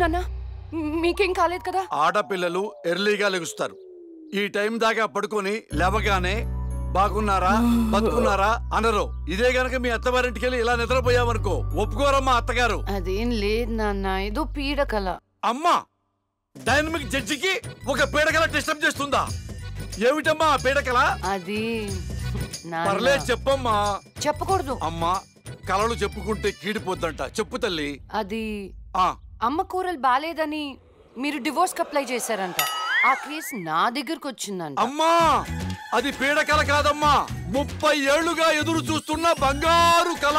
నాన్న మీకేం కాలేదు కదా? ఆడపిల్లలు ఎర్లీగా లెగుస్తారు. ఈ టైం దాకా పడుకొని లేవగానే బాగున్నారా బతుకున్నారా అనరు. ఇదే గనక మీ అత్తవారింటికి వెళ్ళి ఇలా నిద్రపోయామనుకో ఒప్పుకోరమ్మా అత్తగారు. అదేం లేదు నాన్న, ఏదో పీడకల. అమ్మా, డైనమిక్ జడ్జికి ఒక పీడకల డిస్టర్బ్ చేస్తుందా? ఏమిటమ్మా ఆ పీడకల? అది పర్లేదు చెప్పమ్మా. చెప్పకూడదు అమ్మా, కలలు చెప్పుకుంటే కీడిపోద్దంట. చెప్పు తల్లి. అది అమ్మ కూరలు బాలేదని మీరు డివోర్స్ అప్లై చేశారంట. ఆ కేసు నా దగ్గరకు వచ్చిందంట. అమ్మా, అది పీడకల కాదమ్మా, 30 ఏళ్లుగా ఎదురు చూస్తున్న బంగారు కళ.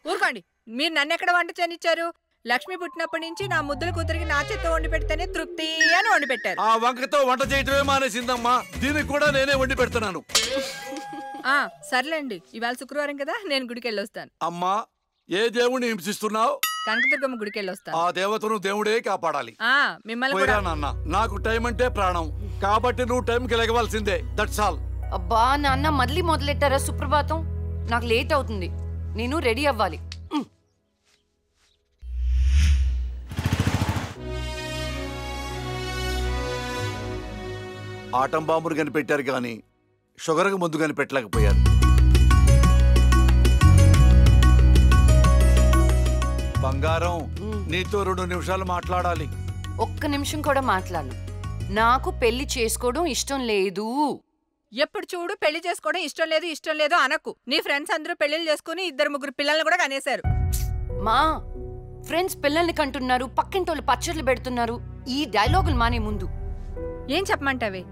ఊరుకోండి, మీరు నన్ను ఎక్కడ వంట చేయనిచ్చారు? లక్ష్మి పుట్టినప్పటి నుంచి నా ముద్దుల కూతురికి నా చేత్తో వండి పెడితేనే తృప్తి అని వండి పెట్టారు. ఆ వంకతో వంట చేయటమే మానేసిందమ్మా. దీనికి కూడా నేనే వండి పెడుతున్నాను. సర్లేండి, ఇవాళ శుక్రవారం కదా, నేను గుడికి వెళ్ళొస్తాను. అమ్మా, ఏ దేవుణ్ణి హింసిస్తున్నావు? కనకదుర్గమ్మ గుడికి వెళ్ళొస్తాను. ఆ దేవతను దేవుడే కాపాడాలి. మిమ్మల్ని నాన్న, నాకు టైం అంటే ప్రాణం, కాబట్టి నువ్వు టైంకి లెగవలసిందే. That's all. అబ్బా నాన్న, మళ్ళీ మొదలెట్టారా సుప్రభాతం? నాకు లేట్ అవుతుంది, నేను రెడీ అవ్వాలి. ఆటం బాంబును కనిపెట్టారు కానీ షుగర్కు ముందు కనిపెట్టలేకపోయారు. బంగారం, నీతో 2 నిమిషాలు మాట్లాడాలి. ఒక్క నిమిషం కూడా మాట్లాడను. నాకు పెళ్లి చేసుకోవడం ఇష్టం లేదు. ఎప్పుడు చూడు పెళ్లి చేసుకోవడం ఇష్టం లేదు అనకు. నీ ఫ్రెండ్స్ అందరూ పెళ్లిళ్ళు చేసుకుని 2-3 పిల్లల్ని కూడా కనేశారు. మా ఫ్రెండ్స్ పిల్లల్ని కంటున్నారు, పక్కింటోళ్ళు పచ్చళ్ళు పెడుతున్నారు. ఈ డైలాగులు మానే ముందు ఏం చెప్పమంటావే?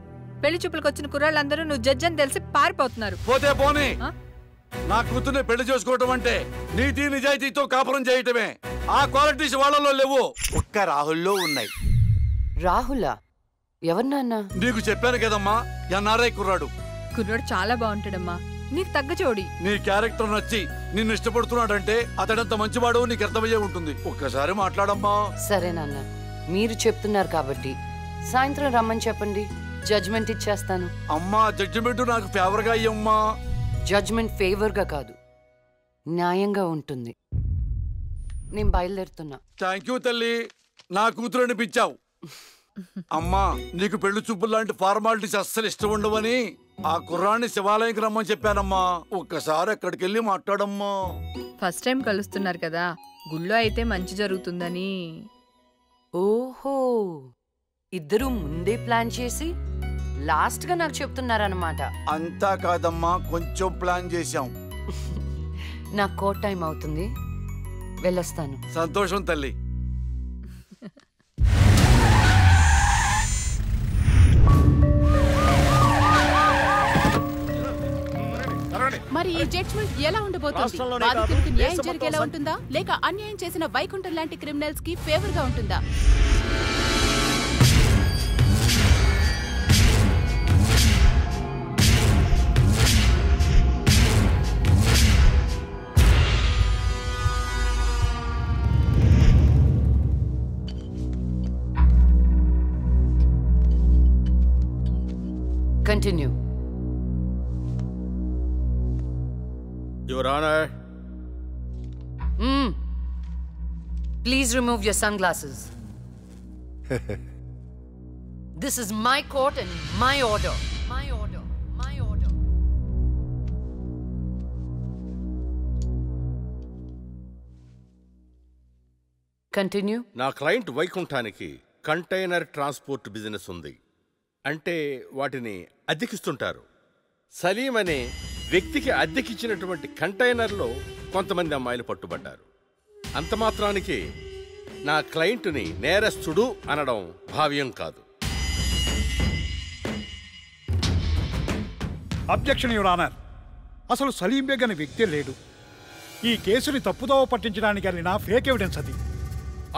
పెళ్లి చూపులకు వచ్చిన కుర్రాళ్ళందరూ నువ్వు జడ్జి అని తెలిసి పారిపోతున్నారు. పోతే పోనీ, నా కూతుర్ని పెళ్లి చేసుకోవటం అంటే నీతి నిజాయితీతో కాపురం చేయటమే. ఆ క్వాలిటీస్ వాళ్ళలో లేవు, ఒక్క రాహుల్లో ఉన్నాయి. రాహులా? ఎవరు నాన్న? నీకు చెప్పాను కదమ్మా, ఎన్ఆర్ఐ కుర్రాడు. కుర్రాడు చాలా బాగుంటాడమ్మా, నీకు తగ్గ జోడి. నీ క్యారెక్టర్ నచ్చి నిన్ను ఇష్టపడుతున్నాడంటే అతడంత మంచివాడు నీకు అర్థమయ్యే ఉంటుంది. ఒక్కసారి మాట్లాడమ్మా. సరే నాన్న, మీరు చెప్తున్నారు కాబట్టి సాయంత్రం రమ్మని చెప్పండి, జడ్జ్మెంట్ ఇచ్చేస్తాను. అమ్మా, జడ్జిమెంట్ నాకు ఫేవర్ గా అయ్యమ్మా. జడ్జ్మెంట్ ఫేవర్ గా కాదు, న్యాయంగా ఉంటుంది. నేను బయలుదేరుతున్నా. థ్యాంక్ యూ తల్లి, నా కూతురు అనిపించావు. అమ్మా, నీకు పెళ్లి చూపులు లాంటి ఫార్మాలిటీస్ అస్సలు ఇష్టం ఉండవని ఆ కుర్రాన్ని శివాలయంకి రమ్మని చెప్పానమ్మా. ఒక్కసారి అక్కడికి వెళ్ళి మాట్లాడమ్మా. ఫస్ట్ టైం కలుస్తున్నారు కదా, గుళ్ళో అయితే మంచి జరుగుతుందని. ఓహో, ఇద్దరు ముందే ప్లాన్ చేసి లాస్ట్ గా నాకు చెప్తున్నారన్నమాట. అంతా కాదమ్మా, కొంచెం ప్లాన్ చేశాం. నా కోట్ టైం అవుతుంది, వెళ్ళొస్తాను. సంతోషం తల్లి. మరి ఈ జడ్జ్మెంట్ ఎలా ఉండబోతుంది? బాధితులకు న్యాయం జరిగేలా ఉంటుందా, లేక అన్యాయం చేసిన వైకుంఠం లాంటి క్రిమినల్స్ కి ఫేవర్ గా ఉంటుందా? Continue. Your Honor. Please remove your sunglasses. This is my court and my order. My order. My order. Continue. నా క్లయింట్ వైకుంఠానికి కంటైనర్ ట్రాన్స్పోర్ట్ బిజినెస్ ఉంది. అంటే వాటిని అద్దెకిస్తుంటారు. సలీం అనే వ్యక్తికి అద్దెకిచ్చినటువంటి కంటైనర్లో కొంతమంది అమ్మాయిలు పట్టుబడ్డారు. అంత మాత్రానికి నా క్లయింట్ని నేరస్తుడు అనడం భావ్యం కాదు. Objection your honour. అసలు సలీం బేగ్ అనే వ్యక్తే లేడు. ఈ కేసుని తప్పుదోవ పట్టించడానికి వెళ్ళిన ఫేక్ ఎవిడెన్స్ అది.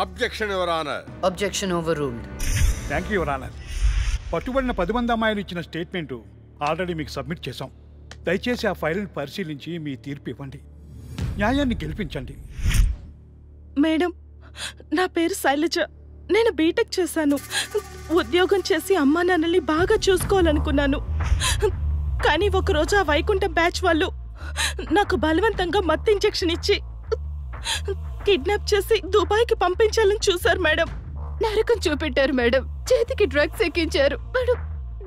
Objection your honour. Objection overruled. Thank you your honour. పట్టుబడిన 10 మంది అమ్మాయిలు ఇచ్చిన స్టేట్మెంట్ ఆల్రెడీ మీకు సబ్మిట్ చేశాం. దయచేసి ఆ ఫైల్ని పరిశీలించి మీ తీర్పు ఇవ్వండి. న్యాయాన్ని గెలిపించండి. మేడం, నా పేరు శైలజ. నేను బీటెక్ చేశాను. ఉద్యోగం చేసి అమ్మా నాన్నల్ని బాగా చూసుకోవాలనుకున్నాను. కానీ ఒకరోజు ఆ వైకుంఠం బ్యాచ్ వాళ్ళు నాకు బలవంతంగా మత్తు ఇంజెక్షన్ ఇచ్చి కిడ్నాప్ చేసి దుబాయ్కి పంపించాలని చూశారు మేడం. నరకం చూపెట్టారు మేడం. చేతికి డ్రగ్స్ ఎక్కించారు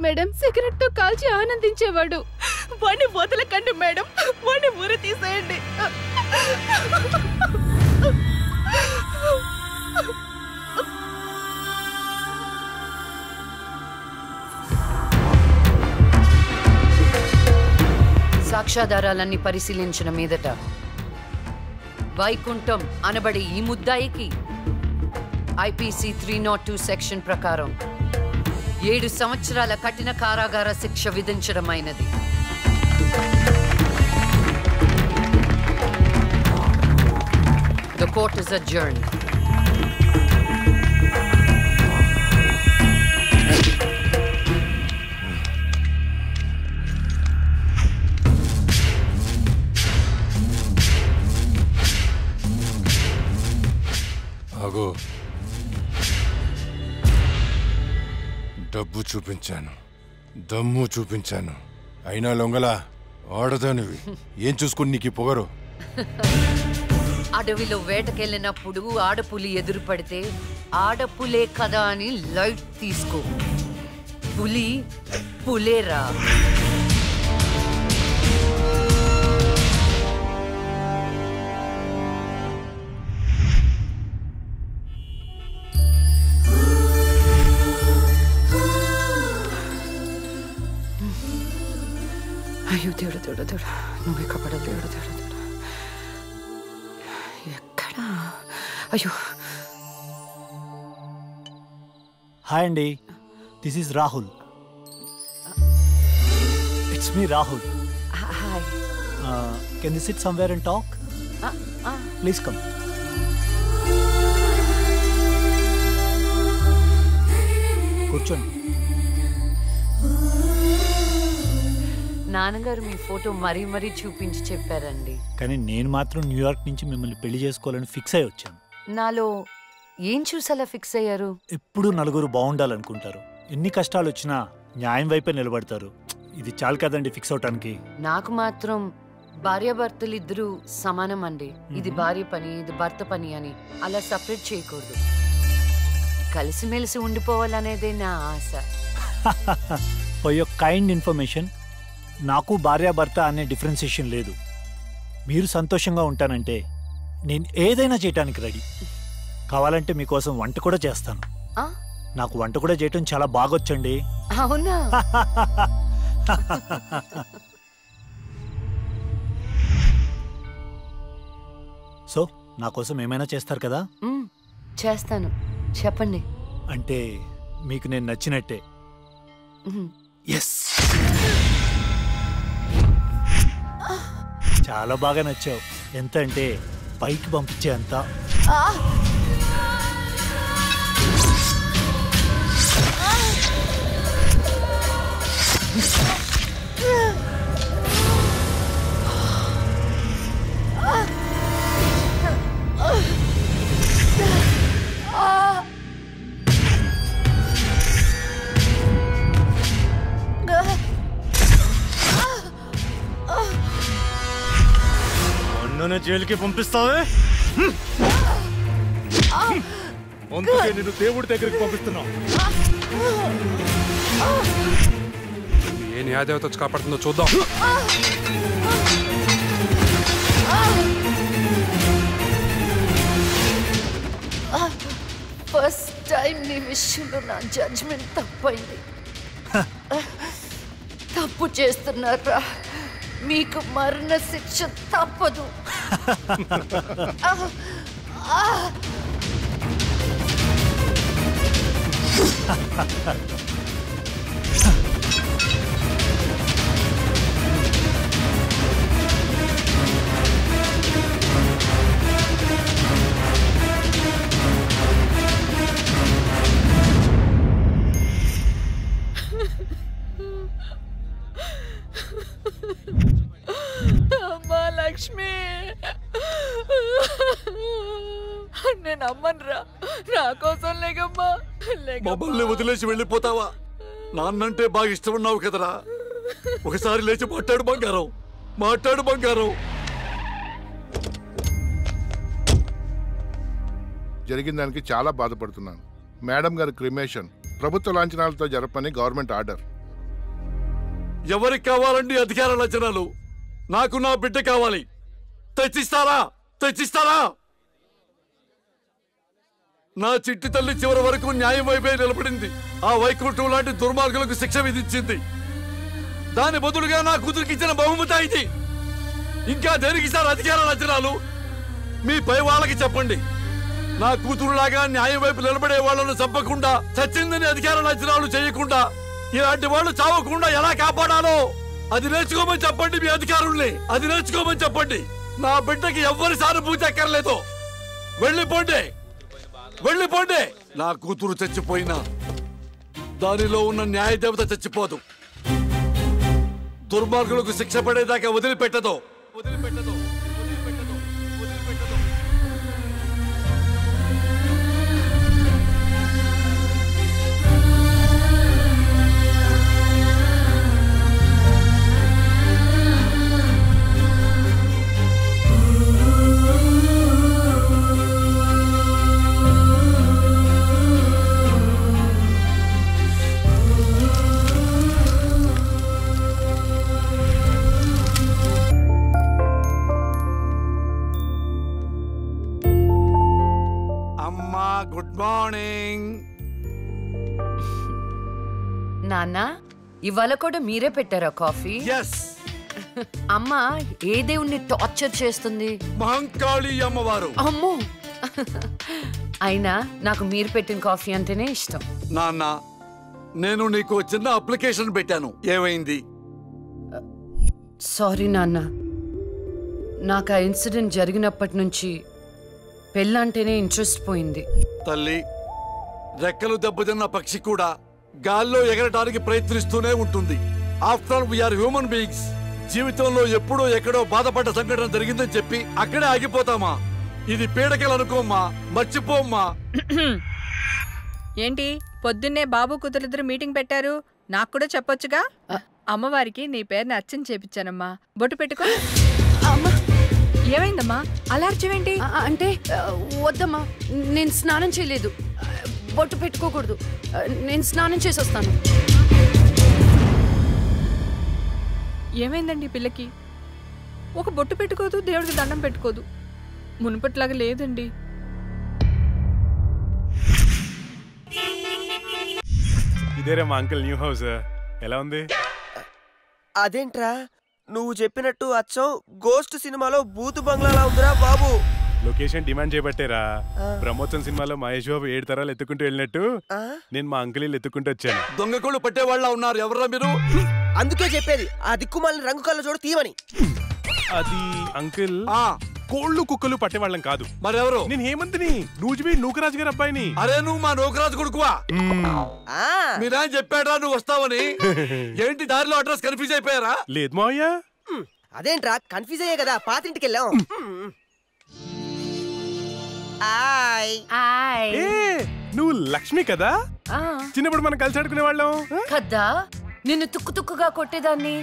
మేడం. సిగరెట్ తో కాల్చి ఆనందించేవాడు. వాడిని వదలకండి మేడం, వాడిని ఊరి తీసేయండి. సాక్ష్యాధారాలన్నీ పరిశీలించిన మీదట వైకుంఠం అనబడే ఈ ముద్దాయికి IPC 302 సెక్షన్ ప్రకారం 7 సంవత్సరాల కఠిన కారాగార శిక్ష విధించడమైనది. The court is adjourned. ఆగో, డబ్బు చూపించాను, దమ్ము చూపించాను, అయినా లొంగలా ఆడదానివి. ఏం చూసుకుని నీకు పొగరు? అడవిలో వేటకెళ్ళినప్పుడు ఆడపులి ఎదురు పడితే ఆడపులే కదా అని లైట్ తీసుకో. పులి పులేరా. అయ్యో దేవుడు దేవుడు దేవుడు, నువ్వే కాపాడ దేవుడు దేవుడు దేవుడు. ఎక్కడా? అయ్యో. హాయ్ అండి, this is Rahul. It's me Rahul. Hi. Can you SIT somewhere and talk? Please come. కూర్చోండి. నాన్నగారు మీ ఫోటో మరీ మరీ చూపించి చెప్పారండి. కానీ నేను మాత్రం న్యూయార్క్ నుంచి మిమ్మల్ని పెళ్లి చేసుకోవాలని ఫిక్స్ అయి వచ్చాను. నాలో ఏం చూసేలా ఫిక్స్ అయ్యారు? ఎప్పుడూ నలుగురు బాగుండాలనుకుంటారు. ఎన్ని కష్టాలు వచ్చినా న్యాయం వైపే నిలబడతారు. ఇది చాలు కదండి ఫిక్స్ అవటానికి. నాకు మాత్రం భార్యాభర్తలు ఇద్దరు సమానం అండి. ఇది భార్య పని, ఇది భర్త పని అని అలా సపరేట్ చేయకూడదు. కలిసిమెలిసి ఉండిపోవాలనేదే నా ఆశ. ఫర్ యువర్ కైండ్ ఇన్ఫర్మేషన్, నాకు భార్యాభర్త అనే డిఫరెన్సియేషన్ లేదు. మీరు సంతోషంగా ఉంటానంటే నేను ఏదైనా చేయటానికి రెడీ. కావాలంటే మీకోసం వంట కూడా చేస్తాను. నాకు వంట కూడా చేయటం చాలా బాగొచ్చండి. అవునా? సో నా కోసం ఏమైనా చేస్తారు కదా? చేస్తాను, చెప్పండి. అంటే మీకు నేను నచ్చినట్టే. ఎస్, చాలా బాగా నచ్చావు. ఎంత అంటే పైకి పంపించే అంత. నన్ను జైలుకి పంపిస్తావే? అందుకే నేను దేవుడి దగ్గరికి పంపిస్తున్నా. ఏ న్యాయదేవత వచ్చి కాపాడుతుందో చూద్దాం. ఫస్ట్ టైం నీ విషయంలో నా జడ్జ్మెంట్ తప్పైంది. తప్పు చేస్తున్నారా? మీకు మరణ శిక్ష తప్పదు. అమ్మా లక్ష్మి, నేను అమ్మనురా. నా కోసం లేకమ్మా. మమ్మల్ని వదిలేసి వెళ్ళిపోతావా? నాన్నంటే బాగా ఇష్టం ఉన్నావు కదరా. ఒకసారి లేచి మాట్లాడు బంగారం, మాట్లాడు బంగారం. జరిగిన దానికి చాలా బాధపడుతున్నాను. మేడం గారి క్రిమేషన్ ప్రభుత్వ లాంఛనాలతో జరపని గవర్నమెంట్ ఆర్డర్. ఎవరికి కావాలండి అధికార లాంఛనాలు? నాకు నా బిడ్డ కావాలి. తెచ్చిస్తారా? నా చిట్టి తల్లి చివరి వరకు న్యాయం వైపే నిలబడింది. ఆ వైకుంఠం లాంటి దుర్మార్గులకు శిక్ష విధించింది. దాని బదులుగా నా కూతురికి ఇచ్చిన బహుమతి ఇది. ఇంకా దేనికి సార్ అధికార లాంఛనాలు? మీ పై వాళ్ళకి చెప్పండి. నా కూతురులాగా న్యాయం వైపు నిలబడే వాళ్ళను చంపకుండా, చచ్చిందని అధికార లాంఛనాలు చేయకుండా, ఇలాంటి వాళ్ళు చావకుండా ఎలా కాపాడాలో అది నేర్చుకోమని చెప్పండి. మీ అధికారుల్ని అది నేర్చుకోమని చెప్పండి. నా బిడ్డకి ఎవ్వరి సానుభూతి అక్కర్లేదు. వెళ్ళిపోండి. నా కూతురు చచ్చిపోయినా దానిలో ఉన్న న్యాయ దేవత చచ్చిపోదు. దుర్మార్గులకు శిక్ష పడేదాకా వదిలిపెట్టదు. గుడ్ మార్నింగ్ నాన్న. ఇవాళ కూడా మీరే పెట్టారా కాఫీ? ఎస్. అమ్మ ఏ దేవుణ్ణి టార్చర్ చేస్తుంది? మహంకాళి అమ్మవారు. అమ్మో. అయినా నాకు మీరు పెట్టిన కాఫీ అంటేనే ఇష్టం. నాన్న, నేను నీకు చిన్న అప్లికేషన్ పెట్టాను. ఏమైంది? సారీ నాన్న. నాకు ఆ ఇన్సిడెంట్ జరిగినప్పటి నుంచి పెళ్ళంటేనే ఇంట్రెస్ట్ పోయింది. తల్లి, రెక్కలు దెబ్బతిన్న పక్షి కూడా గాల్లో ఎగరడానికి ప్రయత్నిస్తూనే ఉంటుంది. After all we are human beings. జీవితంలో ఎప్పుడో ఎక్కడో బాధపడ్డ సంఘటన జరిగిందని చెప్పి అక్కడే ఆగిపోతామా? ఇది పీడకలు అనుకోమ్మా, మర్చిపోమ్మా. ఏంటి పొద్దున్నే బాబు కూతురిద్దరు మీటింగ్ పెట్టారు? నాకు కూడా చెప్పొచ్చుగా. అమ్మవారికి నీ పేరుని అర్చన చేపించానమ్మా. బొట్టు పెట్టుకో. ఏమైందమ్మా అలా అర్చవేంటి? అంటే వద్దమ్మా, నేను స్నానం చేయలేదు. బొట్టు పెట్టుకోకూడదు. నేను స్నానం చేసి వస్తాను. ఏమైందండి పిల్లకి? ఒక బొట్టు పెట్టుకోదు, దేవుడికి దండం పెట్టుకోదు. మునుపట్లాగా లేదండి. ఇదేరా మా అంకుల్ న్యూ హౌస్. ఎలా ఉంది? అదేంట్రా నువ్వు చెప్పినట్టు అచ్చం గోస్ట్ సినిమాలో బూతు బంగ్లాలా ఉందిరా బాబు. లొకేషన్ డిమాండ్ చేయబట్టేరా. బ్రహ్మోత్సవం సినిమాలో మహేష్ బాబు 7 తరాలు ఎత్తుకుంటూ వెళ్ళినట్టు నేను మా అంకుల్ ఎత్తుకుంటూ వచ్చాను. దొంగకోళ్ళు పట్టే వాళ్ళ ఉన్నారు. ఎవరా మీరు? అందుకే చెప్పేది ఆ దిక్కుమాలిన రంగు కళ్ళ చూడ తీయమని. అది అంకుల్, కోళ్ళు కుక్కలు పట్టేవాళ్ళం కాదు. మరెవరు? నేను హేమంత్ని, నూజివీ నూకరాజు గారి అబ్బాయిని. అరే నువ్వు మా నూకరాజు కొడుకువా? మీరా చెప్పాడా నువ్వు వస్తావని? ఏంటి దారిలో అడ్రస్ కన్ఫ్యూజ్ అయిపోయారా? లేదు మావయ్య. అదేంట్రా కన్ఫ్యూజ్ అయ్యే కదా పాతింటికి వెళ్ళాం. నువ్వు లక్ష్మి కదా? చిన్నప్పుడు మనం కలిసి ఆడుకునే వాళ్ళం కదా. నిన్ను తుక్కు తుక్కుగా కొట్టేదాన్ని.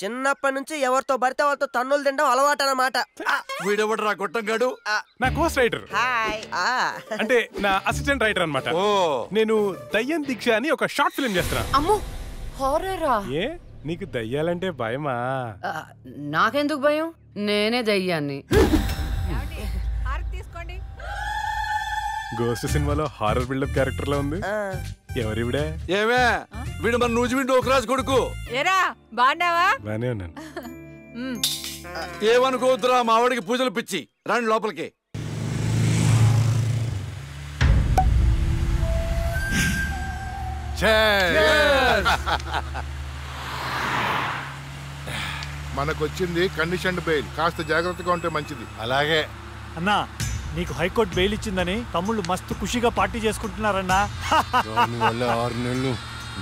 చిన్నప్పటి నుంచి ఎవరితో పడితే వాళ్ళతో తన్నులు తినడం అలవాటు అన్నమాట. వీడెవడరా గొట్టంగాడు? నా కోస్ట్ రైటర్. అంటే నా అసిస్టెంట్ రైటర్ అన్నమాట. నేను దయ్యం దీక్ష అని ఒక షార్ట్ ఫిల్మ్ చేస్తున్నా. అమ్మో, హారరా? ఏ నీకు దయ్యాలంటే భయమా? నాకెందుకు భయం? నేనే దయ్యాన్ని. గోస్ట్ సినిమాలో హారర్ బిల్డప్ క్యారెక్టర్ లో ఉంది. ఎవరివిడే? ఏమే వీడు మన నూజివీ నూకరాజు కొడుకు. ఏరా బాగున్నావా? బానే ఉన్నాను. ఏమనుకోవద్దురా, మా ఆవిడికి పూజలు పిచ్చి. రండి లోపలికి. మనకొచ్చింది కండిషన్ బెయిల్. కాస్త జాగ్రత్తగా ఉంటే మంచిది. అలాగే అన్నా, నీకు హైకోర్టు బెయిల్ ఇచ్చిందని తమ్ముళ్ళు మస్తు ఖుషిగా పార్టీ చేసుకుంటున్నారన్నా. దానివల్ల 6 నెలలు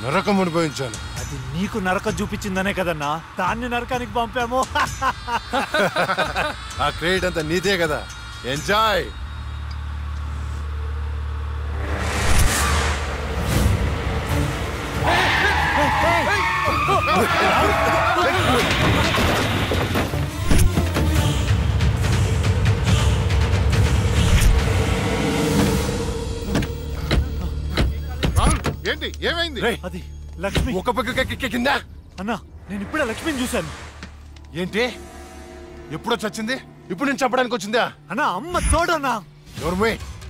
నరకం అనుభవించాను. అది నీకు నరకం చూపించిందనే కదన్నా దాన్ని నరకానికి పంపాము. ఆ క్రెడిట్ అంతా నీదే కదా. ఎంజాయ్. అది లక్ష్మి ఒక పక్క కింద. అన్నా నేను ఇప్పుడే లక్ష్మిని చూశాను. ఏంటి ఎప్పుడో చచ్చింది? ఇప్పుడు నేను చెప్పడానికి వచ్చిందా? అన్నా అమ్మ తోడన్నా. ఎవరు?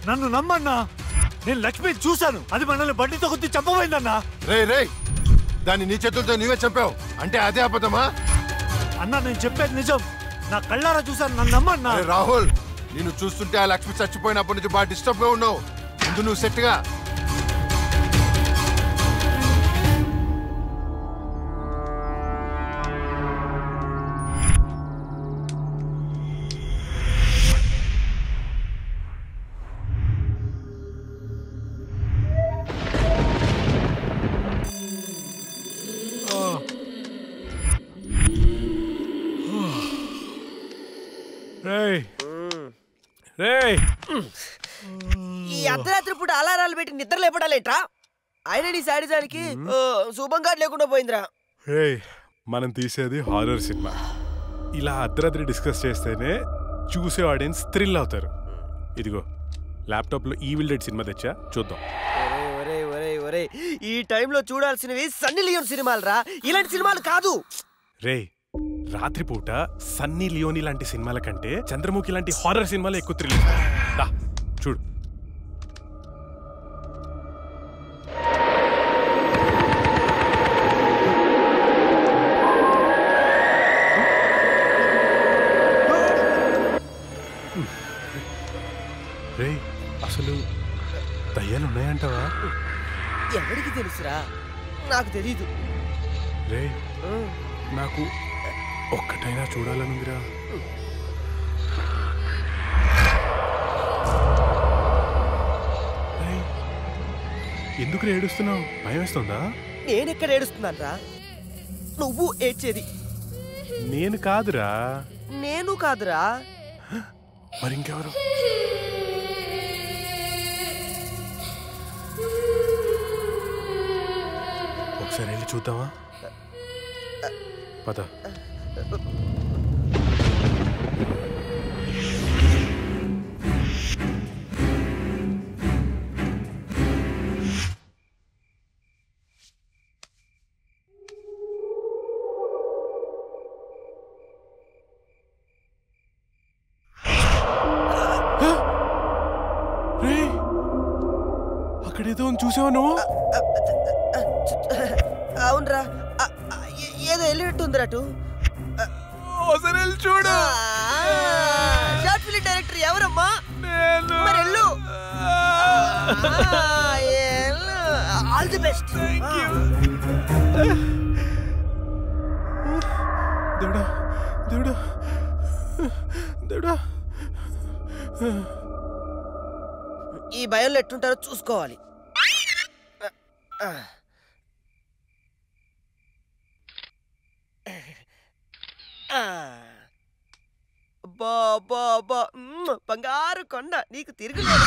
నన్ను నమ్మన్నా, నేను లక్ష్మిని చూశాను. అది మనల్ని బండితో కొద్ది చంపబోయిందన్నా. రే దాన్ని నీ చేతులతో నీవే చంపావు అంటే అదే అబద్ధమా? అన్నా నేను చెప్పేది నిజం, నా కళ్ళారా చూశాను, నన్ను నమ్మన్నా. రాహుల్, నేను చూస్తుంటే ఆ లక్ష్మి చచ్చిపోయినప్పటి నుంచి బాగా డిస్టర్బ్ గా ఉన్నావు. ముందు నువ్వు సెట్గా. ఈ అర్ధరాత్రి పూట అలారాలు పెట్టి నిద్ర లేపడాలేట్రా? ఆయన నీ సాడిజానికి శుభంగా లేకుండా పోయిందిరా. మనం తీసేది హారర్ సినిమా. ఇలా అర్ధరాత్రి డిస్కస్ చేస్తేనే చూసే ఆడియన్స్ థ్రిల్ అవుతారు. ఇదిగో ల్యాప్టాప్ లో ఈవిల్ డెడ్ సినిమా తెచ్చా, చూద్దాం. ఈ టైంలో చూడాల్సినవి సన్నీ లియోన్ సినిమాలు రా, ఇలాంటి సినిమాలు కాదు. రాత్రిపూట సన్నీ లియోని లాంటి సినిమాల కంటే చంద్రముఖి లాంటి హారర్ సినిమాలు ఎక్కువ థ్రిల్. చూడు. అసలు దయ్యాలు ఉన్నాయంటావా? ఎవరికి తెలుసురా? నాకు తెలీదు. నాకు ఒక్కటైనా చూడాలనుందిరా. ఎందుకు ఏడుస్తున్నావు? భయం వేస్తుందా? నేనెక్కడ ఏడుస్తున్నాను రా? నువ్వు ఏడ్చేది. నేను కాదురా. నేను కాదురా. మరి ఇంకెవరు? ఒకసారి వెళ్ళి చూద్దామా? పద. అక్కడేదో చూసావా నువ్వు? అవునరా, ఏదో వెళ్ళినట్టుందిరా. చూడు. షార్ట్ ఫిల్మ్ డైరెక్టర్ ఎవరమ్మా? మరి వెళ్ళు. All the best. దేవుడా దేవుడా దేవుడా. ఈ భయంలో ఎట్టుంటారో చూసుకోవాలి. బంగారు కొండ నీకు తిరుగులేదు.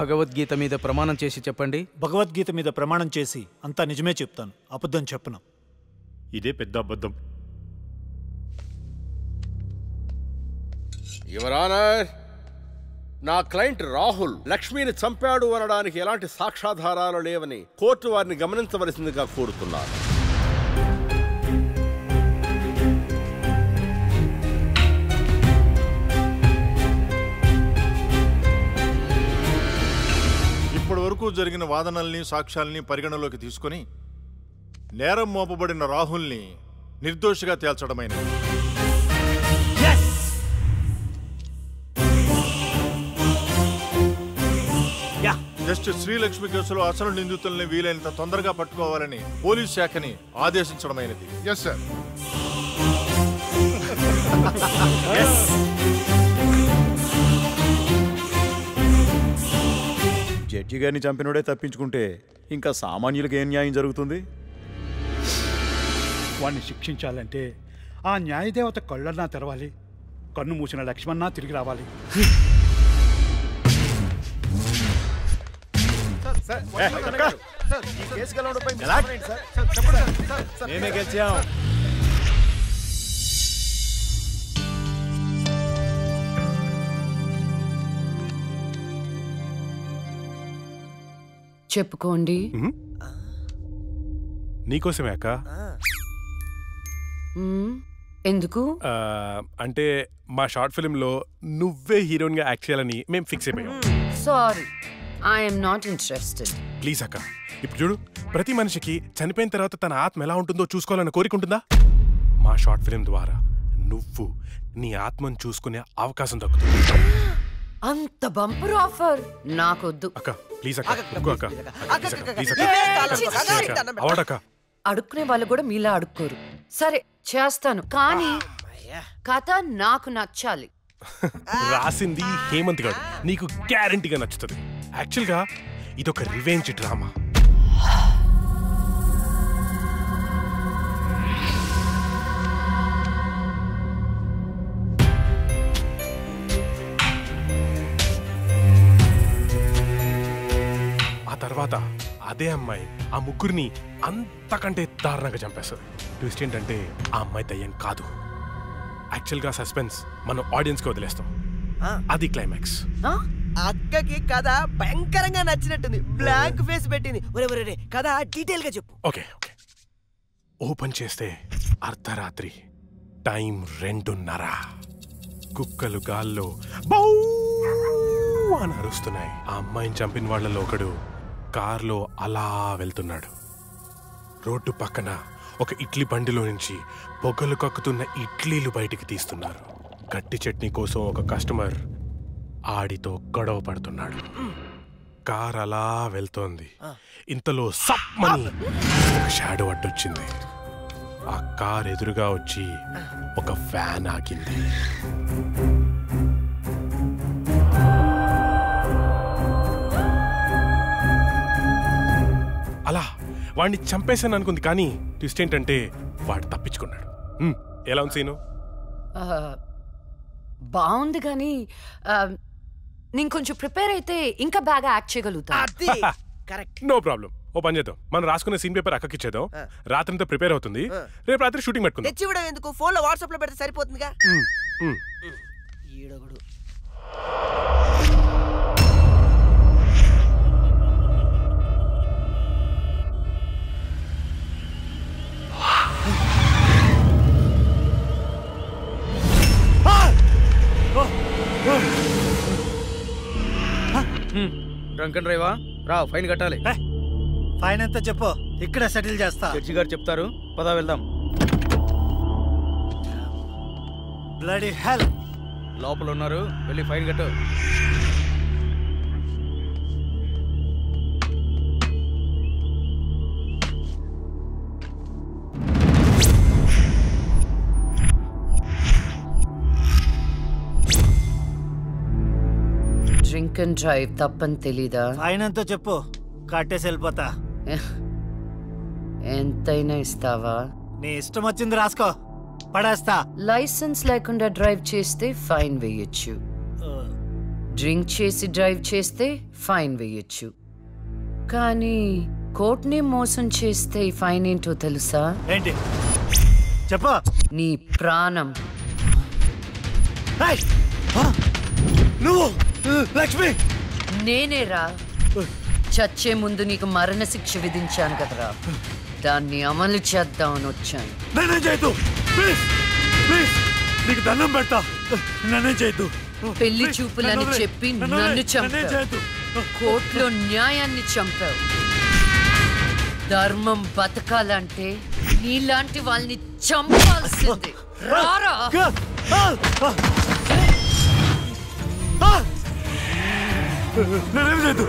భగవద్గీత మీద ప్రమాణం చేసి చెప్పండి. భగవద్గీత మీద ప్రమాణం చేసి అంతా నిజమే చెప్తాను, అబద్ధం చెప్పను. ఇదే పెద్ద అబద్ధం. యువర్ ఆనర్, నా క్లయింట్ రాహుల్ లక్ష్మిని చంపాడు అనడానికి ఎలాంటి సాక్ష్యాధారాలు లేవని కోర్టు వారిని గమనించవలసిందిగా కోరుతున్నారు. ఇప్పటి వరకు జరిగిన వాదనల్ని సాక్ష్యాల్ని పరిగణలోకి తీసుకుని నేరం మోపబడిన రాహుల్ని నిర్దోషిగా తేల్చడమైనది. జస్టిస్ శ్రీలక్ష్మి కేసులో అసలు నిందితుల్ని వీలైనంత తొందరగా పట్టుకోవాలని పోలీస్ శాఖని ఆదేశించడమైనది. Yes sir. జడ్జి గారిని చంపినోడే తప్పించుకుంటే ఇంకా సామాన్యులకు ఏం న్యాయం జరుగుతుంది? వాడిని శిక్షించాలంటే ఆ న్యాయదేవత కళ్ళన్నా తెరవాలి, కన్ను మూసిన లక్ష్మణ తిరిగి రావాలి. మేమే గెలిచాం. చెప్పుకోండి. నీకోసమే అక్క. ఎందుకు? అంటే మా షార్ట్ ఫిల్మ్ లో నువ్వే హీరోయిన్ గా యాక్ట్ చేయాలని మేము ఫిక్స్ అయిపోయాం. Sorry, I'm not interested. Please అక్క, ఇప్పుడు చూడు, ప్రతి మనిషికి చనిపోయిన తర్వాత తన ఆత్మ ఎలా ఉంటుందో చూసుకోవాలని కోరిక ఉంటుందా? మా షార్ట్ ఫిల్మ్ ద్వారా నువ్వు నీ ఆత్మను చూసుకునే అవకాశం దక్కుతుంది. అంత బంపర్ ఆఫర్ నాకొద్దు. అక్క ప్లీజ్ అక్క, అక్క. అడుక్కునే వాళ్ళు కూడా మీలా అడుక్కోరు. సరే చేస్తాను, కానీ కథ నాకు నచ్చాలి. రాసింది హేమంత్ గారు, నీకు గ్యారంటీగా నచ్చుతుంది. యాక్చువల్గా ఇదొక రివెంజ్ డ్రామా. ఆ తర్వాత అదే అమ్మాయి ఆ ముగ్గురిని అంతకంటే దారుణంగా చంపేస్తుంది. ట్విస్ట్ ఏంటంటే ఆ అమ్మాయి దయ్యం కాదు. యాక్చువల్గా సస్పెన్స్ మనం ఆడియన్స్ కి వదిలేస్తాం. అది క్లైమాక్స్. అక్కకి కథ భయంకరంగా నచ్చినట్టుంది. బ్లాంక్ ఫేస్ పెట్టింది. ఒరే కథ డీటెయిల్ గా చెప్పు. ఓకే ఓపెన్ చేస్తే అర్ధరాత్రి, టైం 2:30. కుక్కలు గాల్లో బౌ అని అరుస్తున్నాయి. ఆ అమ్మాయిని చంపిన వాళ్ళలో ఒకడు కార్లో అలా వెళ్తున్నాడు. రోడ్డు పక్కన ఒక ఇడ్లీ బండిలో నుంచి పొగలు కక్కుతున్న ఇడ్లీలు బయటికి తీస్తున్నారు. గట్టి చట్నీ కోసం ఒక కస్టమర్ ఆడితో గొడవ పడుతున్నాడు. కార్ అలా వెళ్తోంది. ఇంతలో సప్పని ఒక షాడో అడ్డొచ్చింది. ఆ కార్ ఎదురుగా వచ్చి ఒక ఫ్యాన్ ఆగింది. అలా వాడిని చంపేశాను అనుకుంది, కానీ ట్విస్ట్ ఏంటంటే వాడు తప్పించుకున్నాడు. ఎలా ఉంది సీను? బాగుంది, కానీ నేను కొంచెం ప్రిపేర్ అయితే ఇంకా బాగా యాక్ట్ చేయగలుగుతా. No problem. ఓ పని చేద్దాం, మనం రాసుకున్న సీన్ పేపర్ అక్కకి ఇచ్చేద్దాం. రాత్రంతా ప్రిపేర్ అవుతుంది. రేపు రాత్రి షూటింగ్ పెట్టుకుందాం. తెచ్చివ్వడం ఎందుకు? ఫోన్ లో వాట్సాప్ లో పెడితే సరిపోతుందిగా. ఈడొకడు. Drunk and డ్రైవా? రా, ఫైన్ కట్టాలి. ఫైన్ ఎంత చెప్పు, ఇక్కడ సెటిల్ చేస్తా. జడ్జి గారు చెప్తారు, పదా వెళ్దాం. బ్లడీ హెల్, లోపల ఉన్నారు, వెళ్ళి ఫైన్ కట్టు. డ్రింక్ అండ్ డ్రైవ్ తప్పని తెలీదా? ఫైన్ ఎంతో చెప్పు, కట్టేసి వెళ్ళిపోతా. ఎంతైనా ఇస్తావా? నీ ఇష్టం వచ్చింది రాసుకో, పడేస్తా. లైసెన్స్ లేకుండా డ్రైవ్ చేస్తే ఫైన్ వేయొచ్చు, డ్రింక్ చేసి డ్రైవ్ చేస్తే ఫైన్ వేయొచ్చు, కానీ కోర్టుని మోసం చేస్తే ఈ ఫైన్ ఏంటో తెలుసా? ఏంటి చెప్పు. నీ ప్రాణం. నువ్వు లక్ష్మి? నేనేరా. చచ్చే ముందు నీకు మరణ శిక్ష విధించాను కదరా, దాన్ని అమలు చేద్దామని వచ్చాను. నేనేం చేయదు, ప్లీజ్ ప్లీజ్, నీకు దండం పెడతా, నేనేం చేయదు. పెళ్లి చూపులని చెప్పి నన్ను చంపావు, కోర్టులో న్యాయాన్ని చంపావు. ధర్మం బతకాలంటే నీలాంటి వాళ్ళని చంపాల్సిందే. రారా. నేనేం చేయదు.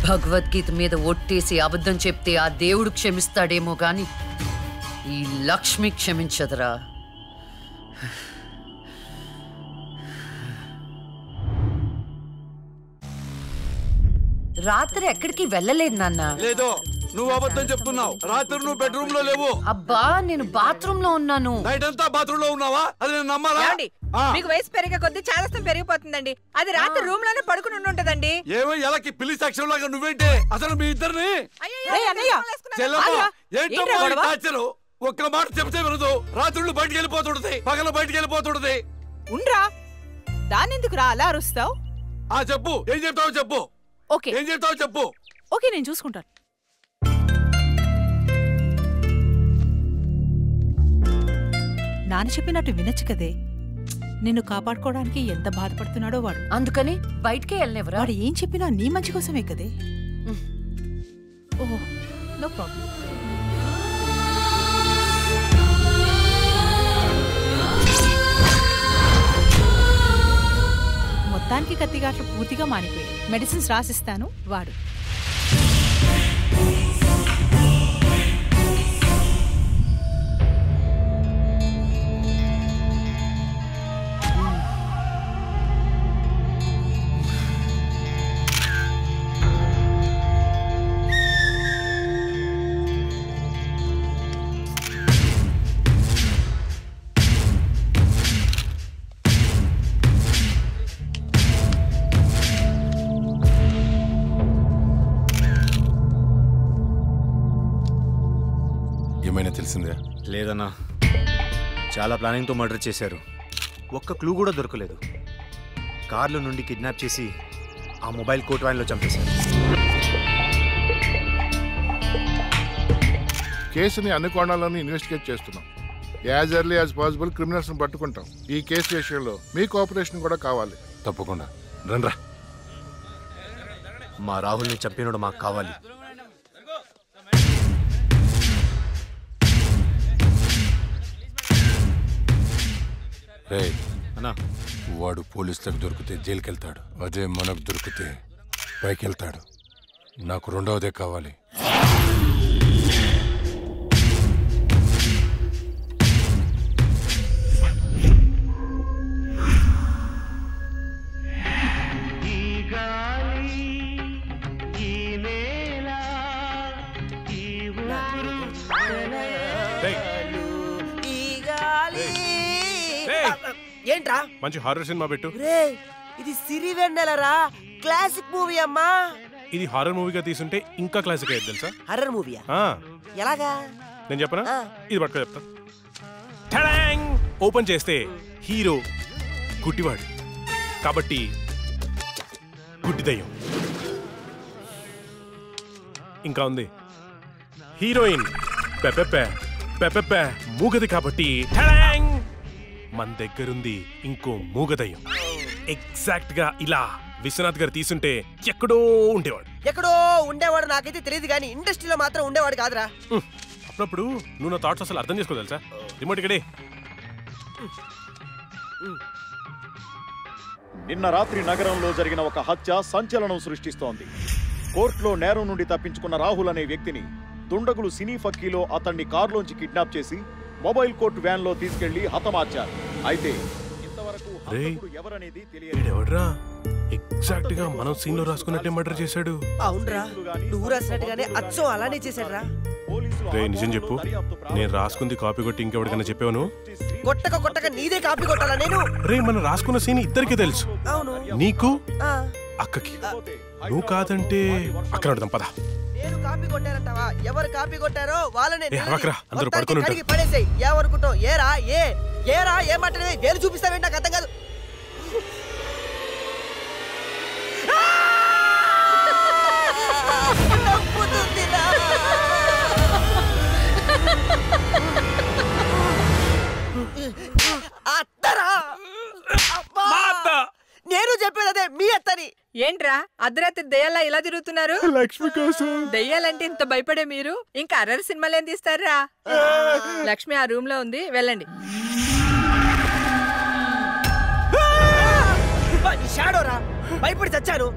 భగవద్గీత మీద ఒట్టేసి అబద్ధం చెప్తే ఆ దేవుడు క్షమిస్తాడేమో గాని ఈ లక్ష్మి క్షమించదురా. రాత్రి ఎక్కడికి వెళ్ళలేదు నాన్న. లేదో నువ్వు అబద్ధం చెప్తున్నావు. రాత్రి నువ్వు బెడ్రూమ్ లో లేవు. అబ్బా నేను బాత్రూమ్ లో ఉన్నాను. నైట్ అంతా బాత్రూమ్ లో ఉన్నావా? అది నేను నమ్మాలా? మీకు వయసు పెరిగే కొద్ది చాదస్తం పెరిగిపోతుందండి. అది రాత్రి రూమ్ లోనే పడుకుని ఉంటదండి. ఏమో ఎలాకి పిల్లి సాక్ష్యం లాగా నువ్వేంటి అసలు మీ ఇద్దరిని ఒక్క మాట చెప్తే వినదు. రాత్రులు బయటికి వెళ్ళిపోతుంటది, పగలు బయటికి వెళ్ళిపోతుంటది. ఉండ్రా దానెందుకు రా అలా అరుస్తావు? చెప్పు, ఏం చెప్తావు చెప్పు. ఓకే ఏం చెప్తావు చెప్పు. ఓకే నేను చూసుకుంటాను. నాన్న చెప్పినట్టు వినొచ్చు కదే. నిన్ను కాపాడుకోవడానికి ఎంత బాధపడుతున్నాడో వాడు. అందుకని బయటికే వెళ్ళనివ్వరా? వాడు ఏం చెప్పినా నీ మంచి కోసమే కదే. ఓహో నో ప్రాబ్లం. మొత్తానికి కత్తిగాట్లు పూర్తిగా మానిపోయాయి. మెడిసిన్స్ రాసిస్తాను వాడు. తెలిసిందే? లేదన్నా, చాలా ప్లానింగ్తో మర్డర్ చేశారు. ఒక్క క్లూ కూడా దొరకలేదు. కార్లో నుండి కిడ్నాప్ చేసి ఆ మొబైల్ కోట్ వ్యాన్లో చంపేశారు. కేసుని అన్ని కోణాలను ఇన్వెస్టిగేట్ చేస్తున్నాం. యాజ్ ఎర్లీ యాజ్ పాసిబుల్ క్రిమినల్స్ని పట్టుకుంటాం. ఈ కేసు విషయంలో మీ కోఆపరేషన్ కూడా కావాలి. తప్పకుండా రండ్రా. మా రాహుల్ని చంపినోడు మాకు కావాలి. రే అన్నా, వాడు పోలీసులకు దొరికితే జైలుకి వెళ్తాడు. అదే మనకు దొరికితే పైకి వెళ్తాడు. నాకు రెండవదే కావాలి. ఏంట్రా మంచి హారర్ సినిమా పెట్టు. ఇది సిరివెన్నెలరా, క్లాసిక్ మూవీ అమ్మా. ఇది హారర్ మూవీగా తీసుంటే ఇంకా క్లాసిక్ అయ్యేది తెలుసా? హారర్ మూవీయా? ఎలాగా నేను చెప్పనా? ఇది పట్టుకో చెప్తా. ఓపెన్ చేస్తే హీరో గుడ్డివాడు కాబట్టి గుడ్డి దయ్యం. ఇంకా ఉంది హీరోయిన్ మూగది కాబట్టి మన దగ్గరుంది ఇంకో మూగదయ్యం. ఎగ్జాక్ట్ గా ఇలా విశ్వనాథ్ గారు తీసుంటే ఎక్కడో ఉండేవాడు. నాకైతే తెలియదు కానీ ఇండస్ట్రీలో మాత్రం ఉండేవాడు కాదురా. అప్పుడప్పుడు నువ్వు నా థాట్స్ అసలు అర్థం చేసుకో తెలుసా? రిమోట్ ఇక్కడే. నిన్న రాత్రి నగరంలో జరిగిన ఒక హత్య సంచలనం సృష్టిస్తోంది. కోర్టులో నేరం నుండి తప్పించుకున్న రాహుల్ అనే వ్యక్తిని దుండగులు సినీ ఫక్కీలో అతన్ని కారులోంచి కిడ్నాప్ చేసి మొబైల్ కోర్టు వ్యాన్ లో తీసుకెళ్లి హతమార్చారు. అయితే ఇంతవరకు ఎవరనేది తెలియదు. ఎగ్జాక్ట్ గా మనం సీన్ లో రాసుకున్నట్టే మర్డర్ చేశాడు. అవునరా, నువ్వు రాసినట్టుగానే అచ్చం అలానే చేశాడురా. రే నిజం చెప్పు, నేను రాసుకుంది కాపీ కొట్టి ఇంకెవరికైనా చెప్పాను? కొట్టక నీదే కాపీ కొట్టాలా నేను? రే మనం రాసుకున్న సీన్ ఇద్దరికి తెలుసు. అవును, నీకు అక్కకి. నువ్వు కాదంటే అక్కడ అడదాం పద. నేను కాపీ కొట్టారంటావా? ఎవరు కాపీ కొట్టారో వాళ్ళనే అందరూ పడుకొని ఉంటారు. పడేసాయి. ఏమనుకుంటావు? ఏరా ఏమంటే వేలు చూపిస్తావేంటి? నాకు అర్థం కాదు. నేను చెప్పేది అదే మీ అత్తని. ఏంట్రా అర్ధరాత్రి దెయ్యాలా ఇలా తిరుగుతున్నారు? లక్ష్మి కోసం. దెయ్యాలంటే ఇంత భయపడే మీరు ఇంకా అర్రర్ సినిమాలు ఏం తీస్తారా? లక్ష్మి ఆ రూమ్ లో ఉంది, వెళ్ళండి. షాడోరా, భయపడి చచ్చాను.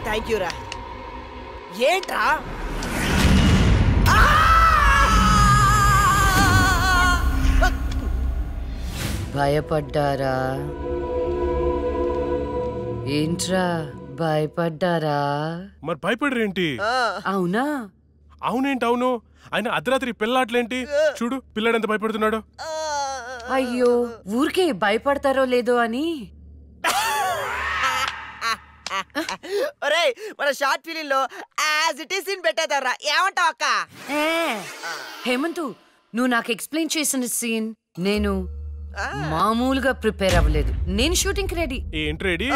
థ్యాంక్ యూ రా. ఏంట్రా భయపడ్డారా? ఏంట్రా భయపడ్డారా? మరి భయపడరేంటి? అవునా? అవునేంటి అవును. ఆయన అర్ధరాత్రి పిల్లాట్లేంటి? చూడు పిల్లాడు ఎంత భయపడుతున్నాడు. అయ్యో ఊరికే భయపడతారో లేదో అని. ఒరేయ్ మన షార్ట్ ఫిలిం లో యాజ్ ఇట్ ఈస్ సీన్ పెట్టేదారా, ఏమంటావు అక్క? హేమంతు, నువ్వు నాకు ఎక్స్ప్లెయిన్ చేసిన సీన్ నేను మామూలుగా ప్రిపేర్ అవ్వలేదు. నేను షూటింగ్ కి రెడీ. ఏంటి రెడీ?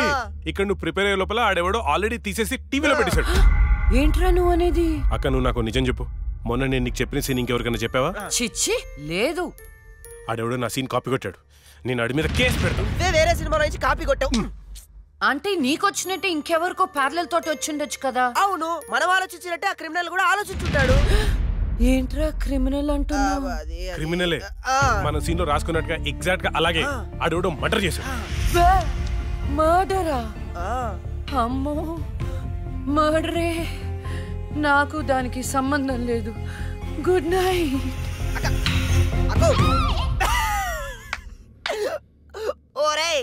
ఇక్కడ నువ్వు ప్రిపేర్ అయ్యే లోపల ఆడెవడో ఆల్రెడీ తీసేసి టీవీలో పెట్టేశాడు. ఏంట్రా నువ్వు అనేది? అక్క నువ్వు నాకు నిజం చెప్పు, మొన్న నేను నీకు చెప్పిన సీన్ ఇంకెవరికైనా చెప్పావా? చిచ్చి లేదు. ఆడెవడో నా సీన్ కాపీ కొట్టాడు. నేను ఆడి మీద కేసు పెడతాను. వేరే సినిమాలో నుంచి కాపీ కొట్టావు అంటే నీకొచ్చినట్టే ఇంకెవరికో ప్యారలల్ తోటి వచ్చిండొచ్చు కదా. అవును, మనం ఆలోచించినట్టే ఆ క్రిమినల్ కూడా ఆలోచించుంటాడు. ఏంట్రా క్రిమినల్ అంటున్నావు? క్రిమినలే మన సీన్ లో రాసుకున్నట్టుగా ఎగ్జాక్ట్ గా అలాగే ఆడెవడో మర్డర్ చేశాడు. మర్డరా? అమ్మో మర్డరే. నాకు దానికి సంబంధం లేదు. Good night. ఓరేయ్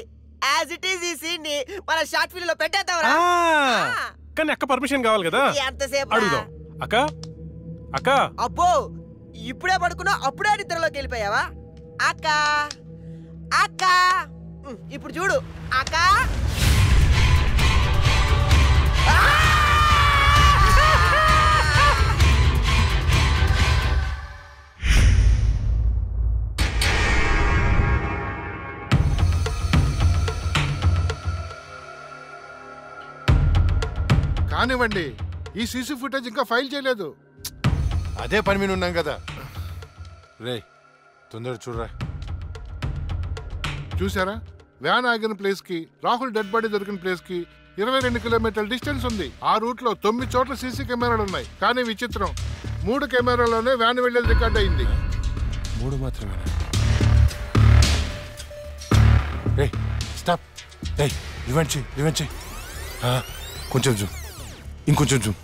యాజ్ ఇట్ ఈస్ ఈ సీన్ ని మన షార్ట్ ఫిల్మ్ లో పెట్టేద్దాంరా. కానీ అక్క పర్మిషన్ కావాలి కదా. ఎంతసేపు అడుగుదాం. అక్క అక్క. అబ్బో ఇప్పుడే పడుకున్నా అప్పుడే నిద్రలోకి వెళ్ళిపోయావా? అక్క అక్క ఇప్పుడు చూడు అక్క. కానివ్వండి, ఈ సీసీ ఫుటేజ్ ఇంకా ఫైల్ చేయలేదు. అదే పని మీద ఉన్నాం కదా. రే తొందర చూడరా. చూసారా, వ్యాన్ ఆగిన ప్లేస్ కి రాహుల్ డెడ్ బాడీ దొరికిన ప్లేస్ కి 22 కిలోమీటర్ల డిస్టెన్స్ ఉంది. ఆ రూట్ లో 9 చోట్ల సీసీ కెమెరాలు ఉన్నాయి. కానీ విచిత్రం, 3 కెమెరాలోనే వ్యాన్ వెళ్ళేది రికార్డ్ అయింది. 3 మాత్రమే. రే స్టాప్. రే రివెంజ్ కొంచెం జూమ్, ఇంకొంచెం జూమ్.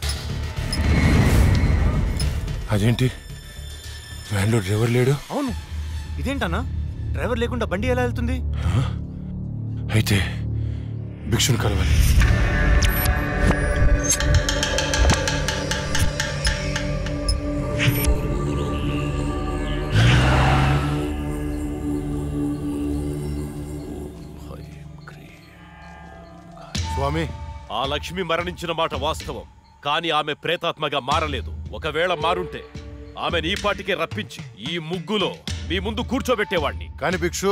అదేంటి వ్యాన్లో డ్రైవర్ లేడు? అవును, ఇదేంటన్నా డ్రైవర్ లేకుండా బండి ఎలా వెళ్తుంది? అయితే భిక్షుని కలవాలి. స్వామి, ఆ లక్ష్మి మరణించిన మాట వాస్తవం, కానీ ఆమె ప్రేతాత్మగా మారలేదు. ఒకవేళ మారుంటే ఆమెను ఈ పాటికే రప్పించి ఈ ముగ్గులో మీ ముందు కూర్చోబెట్టేవాడిని. కానీ భిక్షు,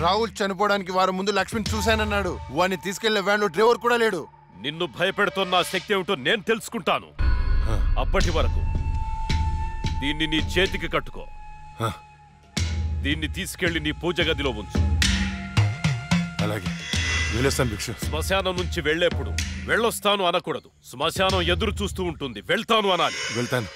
రాహుల్ చనిపోవడానికి వారం ముందు లక్ష్మిని చూశానన్నాడు. వాడిని తీసుకెళ్లిన వ్యాన్లో డ్రైవర్ కూడా లేడు. నిన్ను భయపెడుతున్న శక్తి ఏమిటో నేను తెలుసుకుంటాను. అప్పటి వరకు దీన్ని నీ చేతికి కట్టుకో. దీన్ని తీసుకెళ్లి నీ పూజ గదిలో ఉంచు. అలాగే వెళ్ళొస్తాను భిక్షు. శ్మశానం నుంచి వెళ్లేప్పుడు వెళ్ళొస్తాను అనకూడదు. శ్మశానం ఎదురు చూస్తూ ఉంటుంది, వెళ్తాను అనాలి. వెళ్తాను.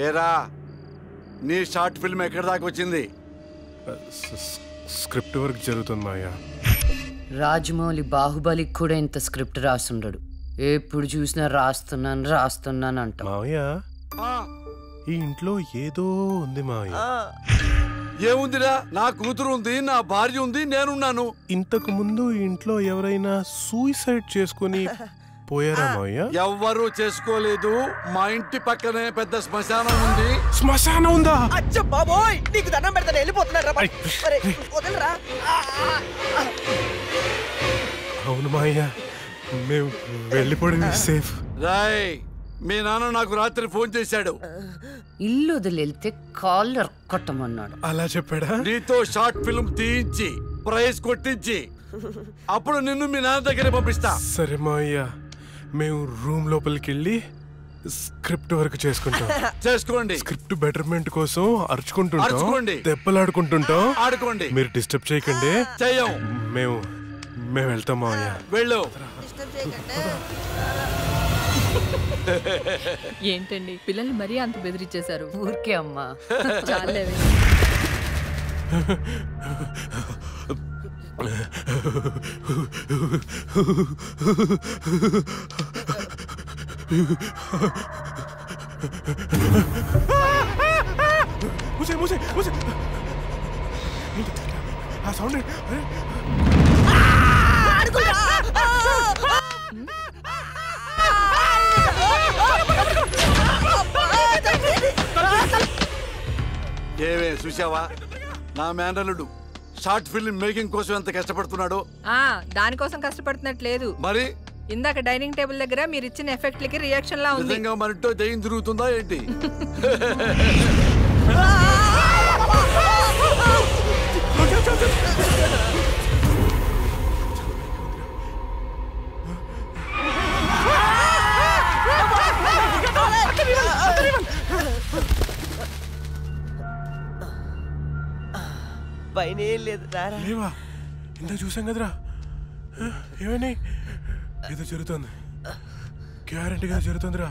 ఏరా, నీ షార్ట్ ఫిల్మ్ ఎక్కడి దాకా వచ్చింది? స్క్రిప్ట్ వర్క్ జరుగుతుంది మాయా. రాజమౌళి బాహుబలికి కూడా ఇంత స్క్రిప్ట్ రాసుండడు. ఎప్పుడు చూసినా రాస్తున్నాను అంట. మావయ్య, ఈ ఇంట్లో ఏదో ఉంది మావయ్య. ఏముందిరా? నా కూతురు ఉంది, నా భార్య ఉంది, నేనున్నాను. ఇంతకు ముందు ఇంట్లో ఎవరైనా సూసైడ్ చేసుకుని పోయారా మావయ్య? ఎవ్వరూ చేసుకోలేదు. మా ఇంటి పక్కనే పెద్ద శ్మశానం ఉంది. శ్మశానం ఉందా? అచ్చ బాబోయ్, నీకు దండం పెడతాను, వెళ్ళిపోతున్నారా? వదలరా. అవును మావయ్య, మేము వెళ్ళిపోవడం సేఫ్. రాయ్, మీ నాన్న నాకు రాత్రి ఫోన్ చేశాడు. ఇల్లు వదిలితే కాళ్ళు కొట్టమన్నాడు. అలా చెప్పాడా? నీతో షార్ట్ ఫిల్మ్ తీయించి ప్రైజ్ కొట్టించి అప్పుడు నిన్ను మీ నాన్న దగ్గర పంపిస్తా. సరే మావయ్య, మేము రూమ్ లోపలికి వెళ్ళి స్క్రిప్ట్ వర్క్ చేసుకుంటాం. చేసుకోండి. స్క్రిప్ట్ బెటర్మెంట్ కోసం అరుచుకుంటుంటాం, అరుచుకోండి. దెబ్బలాడుకుంటుంటాం. ఆడుకోండి. మీరు డిస్టర్బ్ చేయకండి. చెయ్యం. మేము వెళ్తాం మావయ్య. వెళ్ళు. ఏంటండి పిల్లల్ని మరీ అంత బెదిరించేశారు? ఊరికే అమ్మా. చాలే. మూసే మూసే మూసే. ఆ సౌండ్ ఏవే చూసావా, నా మేనల్లుడు షార్ట్ ఫిల్మ్ మేకింగ్ కోసం ఎంత కష్టపడుతున్నాడో. దానికోసం కష్టపడుతున్నట్లేదు. మరి ఇందాక డైనింగ్ టేబుల్ దగ్గర మీరు ఇచ్చిన ఎఫెక్ట్లకి రియాక్షన్ లా ఉంది. నిజంగా మనతో దయ్యం తిరుగుతుందా ఏంటి? పైన ఏం లేదు. లేవా? ఇంత చూసాం కదరా. ఏమని ఏదో జరుగుతుంది, గ్యారంటీగా జరుగుతుందిరా.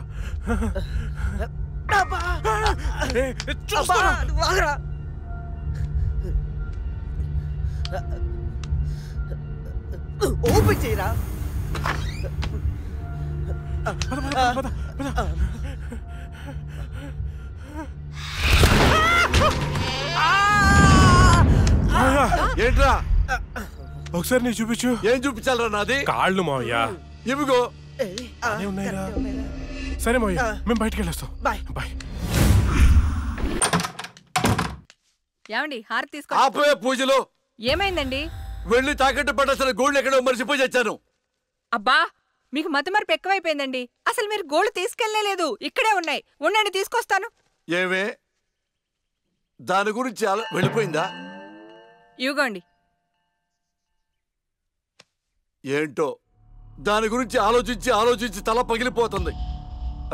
ఓపెన్ చేయరా. ఏంట్రా? ఒకసారి నీ చూపించు. ఏం చూపించాలరా? నాది కాళ్ళు మావయ్య. ఇవిగో ఉన్నాయిరా. సరే మావయ్య, మేము బయటికి వెళ్ళొస్తాం. బాయ్. ఏమండి హారతి తీసుకో. ఆపే పూజలు. ఏమైందండి? వెళ్ళి తాకట్టు పట్టాల్సిన గోల్డ్ ఎక్కడో మర్చిపోయి వచ్చాను. అబ్బా, మీకు మతిమరుపు ఎక్కువైపోయిందండి. అసలు మీరు గోల్డ్ తీసుకెళ్లలేదు, ఇక్కడే ఉన్నాయి. ఉండండి, తీసుకొస్తాను. ఏమే, దాని గురించి వెళ్ళిపోయిందా? ఇవ్వండి. ఏంటో దాని గురించి ఆలోచించి తల పగిలిపోతుంది.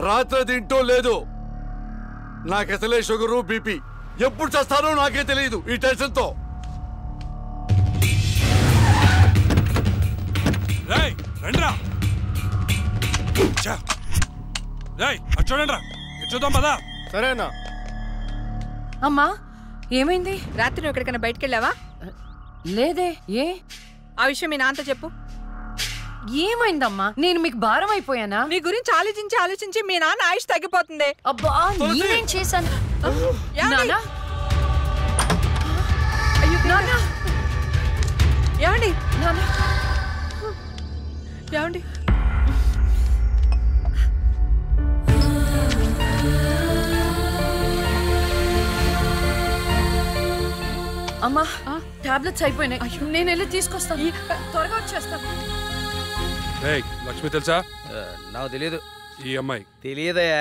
రాత్రి తింటో లేదు. నాకసలే షుగరు, బీపీ. ఎప్పుడు చేస్తానో నాకే తెలియదు ఈ టెన్షన్తో. చూద్దాం పదా. సరేనా? అమ్మా, ఏమైంది? రాత్రి నువ్వు ఎక్కడికైనా బయటకు వెళ్ళావా? లేదే. ఏ? ఆ విషయం మీ నాన్నతో చెప్పు. ఏమైందమ్మా? నేను మీకు భారం అయిపోయానా? నీ గురించి ఆలోచించి మీ నాన్న ఆయుష్ తగ్గిపోతుంది. అబ్బా, నేనేం చేశాను? నాన్నా, నాన్నా, ఏమండి? నాన్నా, ఏమండి? అమ్మా, టాబ్లెట్స్ అయిపోయినాయి. నేను వెళ్ళి తీసుకొస్తాను. త్వరగా వచ్చేస్తాను. లక్ష్మి తెలుసా? నాకు తెలియదు. ఈ అమ్మాయి తెలియదయా?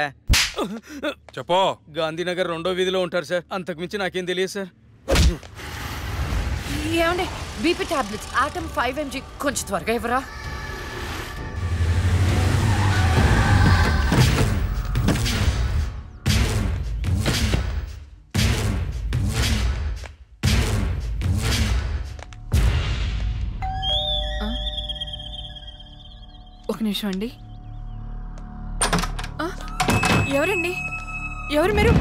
చెప్పో. గాంధీనగర్ 2వ వీధిలో ఉంటారు సార్. అంతకుమించి నాకేం తెలియదు సార్. ఏమండి, బీపీ టాబ్లెట్స్ ఆటమ్ 5 mg కొంచెం త్వరగా ఇవ్వరా? ఒక నిమిషం అండి. ఎవరండి? ఎవరు మీరు?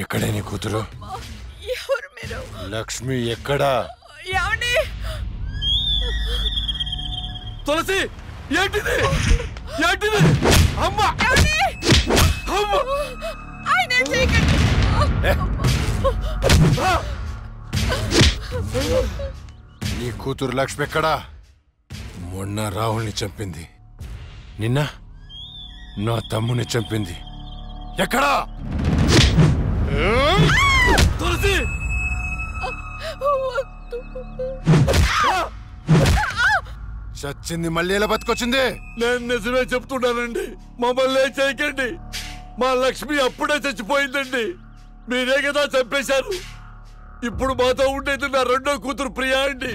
ఎక్కడే నీ కూతురు? ఎవరు మీరు? లక్ష్మి ఎక్కడా? ఏమండి? తులసి, ఏంటిది? ఏంటిది? అమ్మా! నీ కూతురు లక్ష్మి ఎక్కడా? మొన్న రాహుల్ని చంపింది, నిన్న నా తమ్ముని చంపింది. ఎక్కడా? తులసి! చచ్చింది మళ్ళీ ఎలా బతికొచ్చింది? నేను నిజమే చెప్తున్నానండి, మమ్మల్ని ఏం చేయకండి. మా లక్ష్మి అప్పుడే చచ్చిపోయిందండి, మీరే కదా చంపేశారు. ఇప్పుడు మాతో ఉండేది నా రెండో కూతురు ప్రియా అండి.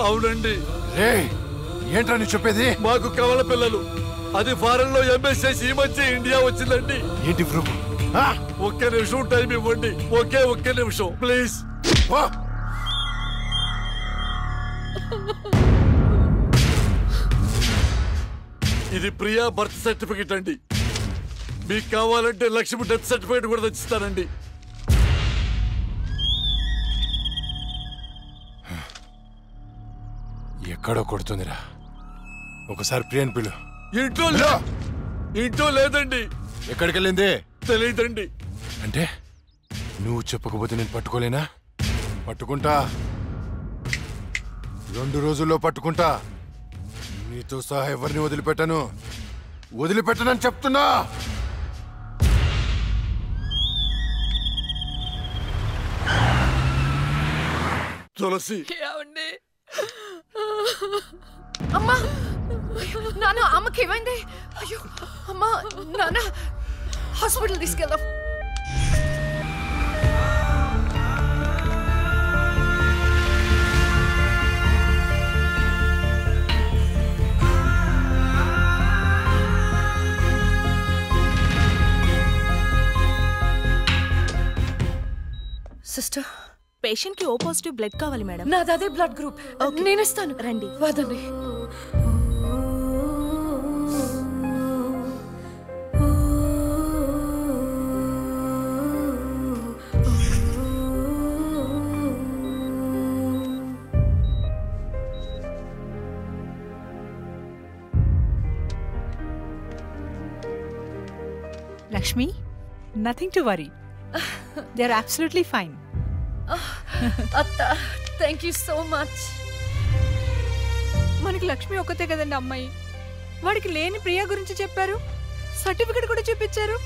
అవునండి. ఏంట్రా నీ చెప్పేది? మాకు కవల పిల్లలు, అది ఫారెన్ లో ఎంఎస్ చేసి ఈ మధ్య ఇండియా వచ్చిందండి. ఏంటి ప్రభు? ఒక్క నిమిషం టైం ఇవ్వండి, ఒక్క నిమిషం ప్లీజ్. ఇది ప్రియా బర్త్ సర్టిఫికెట్ అండి. మీకు కావాలంటే లక్ష్మి డెత్ సర్టిఫికెట్ కూడా తెచ్చిస్తానండి. ఎక్కడో కొడుతుందిరా, ఒకసారి ప్రియని పిలు. ఇంట్లో లేదండి. ఎక్కడికి వెళ్ళింది? తెలియదండి. అంటే నువ్వు చెప్పకపోతే నేను పట్టుకోలేనా? పట్టుకుంటా, 2 రోజుల్లో పట్టుకుంటా. నీతో సహా ఎవరిని వదిలిపెట్టనని చెప్తున్నా. తులసి! అమ్మా, నాన్న, అమ్మకి ఏమైంది? అయ్యో అమ్మా, నాన్న హాస్పిటల్ తీసుకెళ్దాం. సిస్టర్, పేషెంట్ కి ఓ పాజిటివ్ బ్లడ్ కావాలి మేడం. నాది అదే బ్లడ్ గ్రూప్. నేను ఇస్తాను, రండి. వదండి. Lakshmi, nothing to worry. They're absolutely fine. అత్త, థ్యాంక్ యూ సో మచ్. మనకి లక్ష్మి ఒక్కతే కదండి అమ్మాయి. వాడికి లేని ప్రియా గురించి చెప్పారు, సర్టిఫికెట్ కూడా చూపించారు.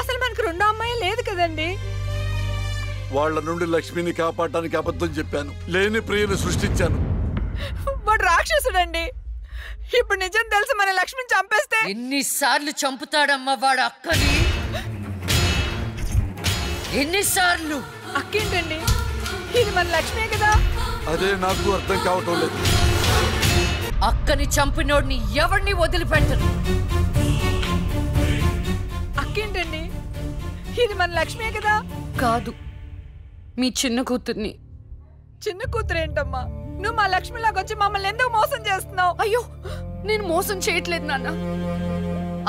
అసలు మనకు రెండో అమ్మాయి లేదు కదండి. వాళ్ళ నుండి లక్ష్మిని కాపాడటానికి అబద్ధం చెప్పాను, లేని ప్రియను సృష్టించాను. వాడు రాక్షసుడండి. ఇప్పుడు నిజం తెలిసి మన లక్ష్మిని చంపేస్తే ఎన్నిసార్లు చంపుతాడమ్మా వాడు అక్కని? ఎన్నిసార్లు? అక్కేంటండి, ఇది మన లక్ష్మే కదా. అదే నాకు అర్థం కావటం లేదు. అక్కని చంపినోడిని ఎవరిని వదిలిపెట్టను. అక్కేంటండి, ఇది మన లక్ష్మే కదా. కాదు, మీ చిన్న కూతుర్ని. చిన్న కూతురు ఏంటమ్మా? నువ్వు మా లక్ష్మిలాగా వచ్చి మమ్మల్ని ఎందుకు మోసం చేస్తున్నావు? అయ్యో, నేను మోసం చేయట్లేదు నాన్న.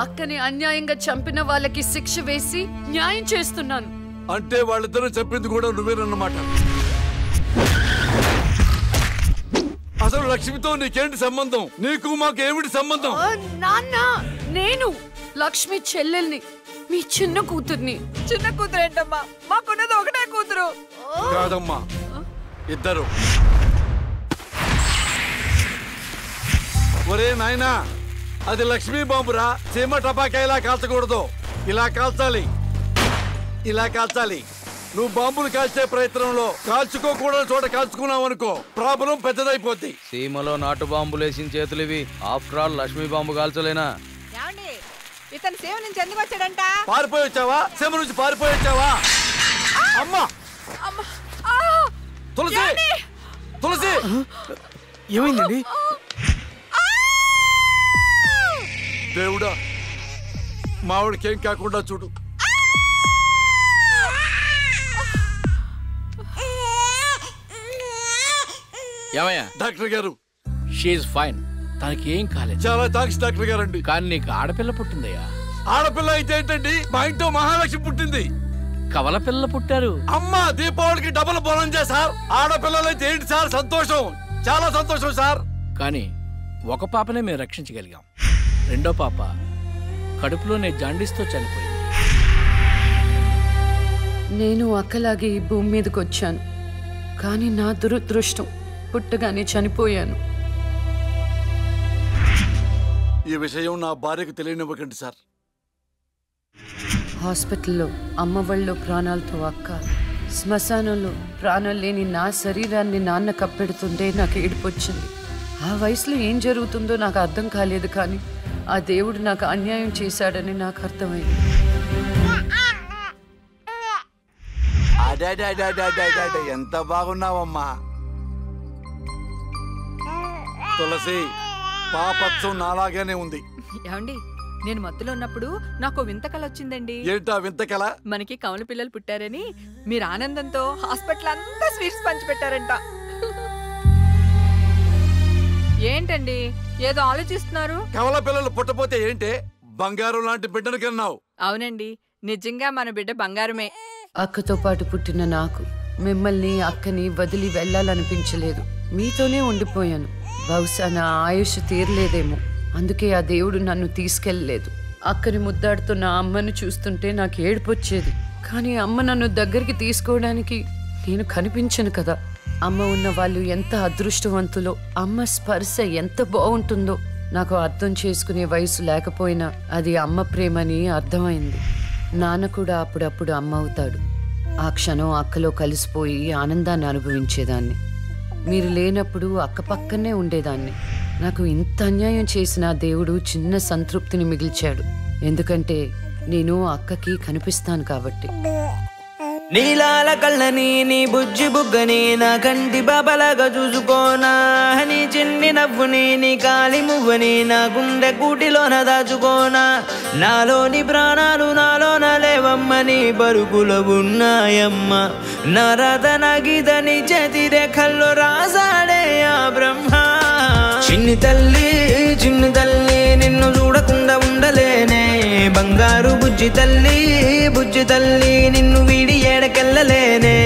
అక్కని అన్యాయంగా చంపిన వాళ్ళకి శిక్ష వేసి న్యాయం చేస్తున్నాను. అంటే వాళ్ళిద్దరూ చెప్పింది కూడా నువ్వేనన్నమాట. అసలు లక్ష్మితో నీకేంటి సంబంధం? నీకు మాకు ఏమిటి సంబంధం? నాన్న, నేను లక్ష్మి చెల్లెల్ని, మీ చిన్న కూతుర్ని. చిన్న కూతురు ఏంటమ్మా? మాకున్నది ఒకటే కూతురు. కాదమ్మా, ఇద్దరు. ఒరే నాయనా, అది లక్ష్మీ బాంబురా. చీమ టపాకా ఇలా కాల్చకూడదు, ఇలా కాల్చాలి, ఇలా కాల్చాలి. నువ్వు బాంబులు కాల్చే ప్రయత్నంలో కాల్చుకోకూడని చోట కాల్చుకున్నావు అనుకో, ప్రాబ్లం పెద్దదైపోద్ది. సీమలో నాటు బాంబులు వేసిన చేతులు ఇవి. ఆఫ్టర్ ఆల్ లక్ష్మీ బాంబు కాల్చలేనా? ఇతను సేవ నుంచి ఎందుకు వచ్చాడంట? పారిపోయి వచ్చావా? సీమ నుంచి పారిపోయి వచ్చావా? అమ్మా! తులసి! తులసి! ఏమైందండి? దేవుడా, మావిడికేం కాకుండా చూడు. ఏమయ్యా? డాక్టర్ గారు, షీఈ్ ఫైన్, తనకి ఏం కాలేదు. చాలా థాంక్స్ డాక్టర్ గారండి. కానీ నీకు ఆడపిల్ల పుట్టిందయ్యా. ఆడపిల్ల అయితే ఏంటండి? మా ఇంట్లో మహాలక్ష్మి పుట్టింది. కవల పిల్లలు పుట్టారు. అమ్మా, దీపావళికి డబుల్ బోనం సార్. ఆడపిల్లలైతే ఏంటి సార్ సంతోషం, చాలా సంతోషం సార్. కానీ ఒక పాపనే మేము రక్షించగలిగాం. రెండో పాప కడుపులోనే జాండీస్తో చనిపోయింది. నేను అక్కలాగే ఈ భూమి మీదకి వచ్చాను, కానీ నా దురదృష్టం పుట్టగానే చనిపోయాను. ఈ విషయం నా భార్యకు తెలియనివ్వకండి సార్. హాస్పిటల్లో అమ్మ వాళ్ళలో ప్రాణాలతో అక్క, శ్మశానంలో ప్రాణాలు లేని నా శరీరాన్ని నాన్న కప్పెడుతుంటే నాకు ఏడుపొచ్చింది. ఆ వయసులో ఏం జరుగుతుందో నాకు అర్థం కాలేదు, కానీ ఆ దేవుడు నాకు అన్యాయం చేశాడని నాకు అర్థమైంది. ఎంత బాగున్నావమ్మా తులసి. పాపత్సం నాలాగానే ఉంది. ఏమండి, నేను మత్తులో ఉన్నప్పుడు నాకు వింత కళ వచ్చిందండి. ఏంటా వింత కళ? మనకి కమల పిల్లలు పుట్టారని మీరు ఆనందంతో హాస్పిటల్ అంతా స్వీట్స్ పంచిపెట్టారంట. ఏంటండి ఏదో ఆలోచిస్తున్నారు? కమల పిల్లలు పుట్టపోతే ఏంటే, బంగారం లాంటి బిడ్డను కన్నావు. అవునండి, నిజంగా మన బిడ్డ బంగారమే. అక్కతో పాటు పుట్టిన నాకు మిమ్మల్ని అక్కని వదిలి వెళ్ళాలనిపించలేదు. మీతోనే ఉండిపోయాను. బహుశా నా ఆయుష్ తీరలేదేమో, అందుకే ఆ దేవుడు నన్ను తీసుకెళ్ళలేదు. అక్కని ముద్దాడుతున్న అమ్మను చూస్తుంటే నాకు ఏడుపొచ్చేది, కానీ అమ్మ నన్ను దగ్గరికి తీసుకోవడానికి నేను కనిపించను కదా. అమ్మ ఉన్న వాళ్ళు ఎంత అదృష్టవంతులో, అమ్మ స్పర్శ ఎంత బాగుంటుందో నాకు అర్థం చేసుకునే వయసు లేకపోయినా అది అమ్మ ప్రేమని అర్థమైంది. నాన్న కూడా అప్పుడప్పుడు అమ్మ అవుతాడు. ఆ క్షణం అక్కలో కలిసిపోయి ఆనందాన్ని అనుభవించేదాన్ని. మీరు లేనప్పుడు అక్క పక్కనే ఉండేదాన్ని. నాకు ఇంత అన్యాయం చేసిన దేవుడు చిన్న సంతృప్తిని మిగిల్చాడు, ఎందుకంటే నేను అక్కకి కనిపిస్తాను కాబట్టి. నీలాల కళ్ళని నీ బుజ్జి బుగ్గని నా కంటి బాబలాగా చూసుకోనా, నీ చిన్ని నవ్వుని నీ కాలి మువ్వని నా గుండె కూటిలోన దాచుకోనా. నాలోని ప్రాణాలు నాలోన లేవమ్మని బరుకులో ఉన్నాయమ్మ, నా రథన గీతని చేతి రేఖల్లో రాసాడే ఆ బ్రహ్మ. చిన్ని తల్లి నిన్ను చూడకుండా ఉండలేనే, బంగారు బుజ్జి తల్లి నిన్ను వీడి ఏడకెళ్ళలేనే.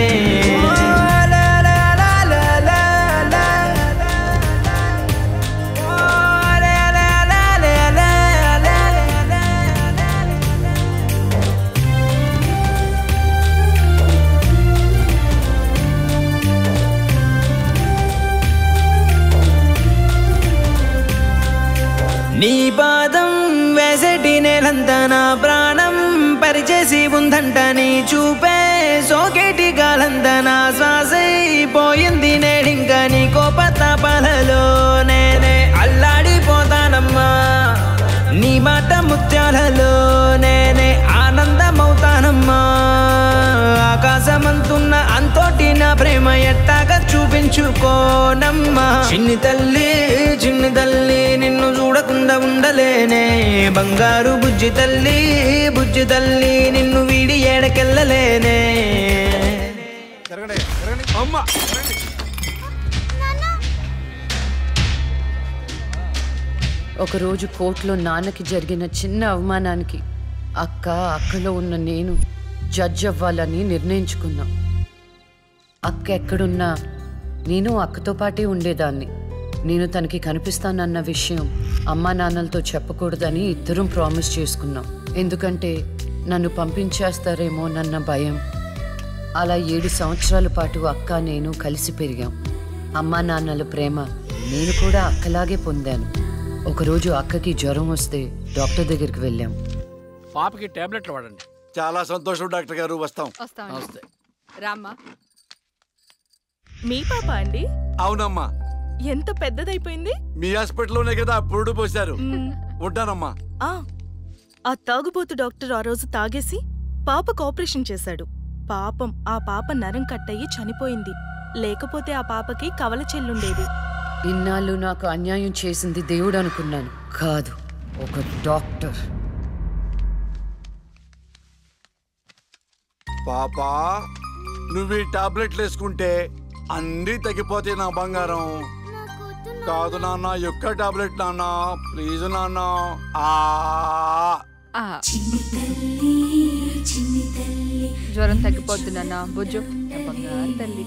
నీ పాదం వేసేటి నేలంతా నా ప్రాణం పరిచేసి ఉందంట, నీ చూపే సోకేటి గాలంతా నా శ్వాసైపోయింది నేడింకా. నీ కోపతాపాలలో నేనే అల్లాడిపోతానమ్మా, నీ మాట ముత్యాలలో నేనే ఆనందమవుతానమ్మా. ఆకాశమంతున్న అంతోటి నా ప్రేమ ఎట్టాగా చూపించుకోనమ్మా. చిన్ని తల్లి నిన్ను చూడకుండా ఉండలేనే, బంగారు బుజ్జి తల్లి నిన్ను వీడి ఏడకెళ్ళలేనే. ఒకరోజు కోర్టులో నాన్నకి జరిగిన చిన్న అవమానానికి అక్కలో ఉన్న నేను జడ్జ్ అవ్వాలని నిర్ణయించుకున్నా. అక్క ఎక్కడున్నా నేను అక్కతో పాటే ఉండేదాన్ని. నేను తనకి కనిపిస్తానన్న విషయం అమ్మా నాన్నలతో చెప్పకూడదని ఇద్దరం ప్రామిస్ చేసుకున్నాం, ఎందుకంటే నన్ను పంపించేస్తారేమోనన్న భయం. అలా 7 సంవత్సరాల పాటు అక్క నేను కలిసి పెరిగాం. అమ్మా నాన్నల ప్రేమ నేను కూడా అక్కలాగే పొందాను. ఒకరోజు అక్కకి జ్వరం వస్తే డాక్టర్ దగ్గరికి వెళ్ళాం. పాపకి టాబ్లెట్లు వాడండి. చాలా సంతోషం డాక్టర్ గారు, వస్తాం. రామ్మా. మీ పాప అండి? అవునమ్మా. ఎంత పెద్దదైపోయింది. మీ హాస్పిటల్లోనే కదా పురుడు పోశారు. ఉంటానమ్మా. ఆ తాగుబోతు డాక్టర్ ఆ రోజు తాగేసి పాపకు ఆపరేషన్ చేశాడు. పాపం ఆ పాప నరం కట్టయి చనిపోయింది. లేకపోతే ఆ పాపకి కవల చెల్లుండేది. ఇన్నాళ్ళు నాకు అన్యాయం చేసింది దేవుడు అనుకున్నాను, కాదు ఒక డాక్టర్. పాపా, నువ్వు ఈ టాబ్లెట్లు వేసుకుంటే అన్నీ తగ్గిపోతాయి నా బంగారం. కాదు నాన్న, యొక్క టాబ్లెట్ నాన్న, ప్లీజ్ నాన్న. జ్వరం తగ్గిపోద్దు నాన్న, బుజ్జు బంగారు తల్లి.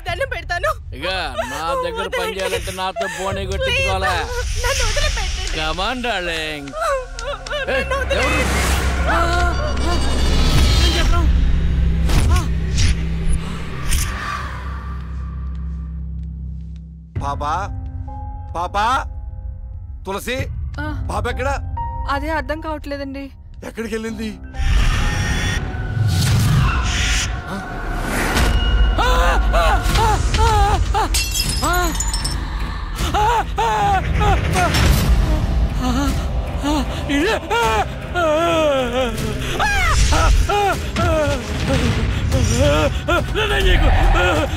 దండం పెడతాను, ఇక నా దగ్గర పని చేయాలంటే నాతో బోనీ కొట్టించుకోవాలా? Come on darling. పాపా పాపా తులసి పాప ఎక్కడ? అదే అర్థం కావట్లేదండి. ఎక్కడికి వెళ్ళింది?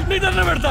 నీ దండ పెడతా.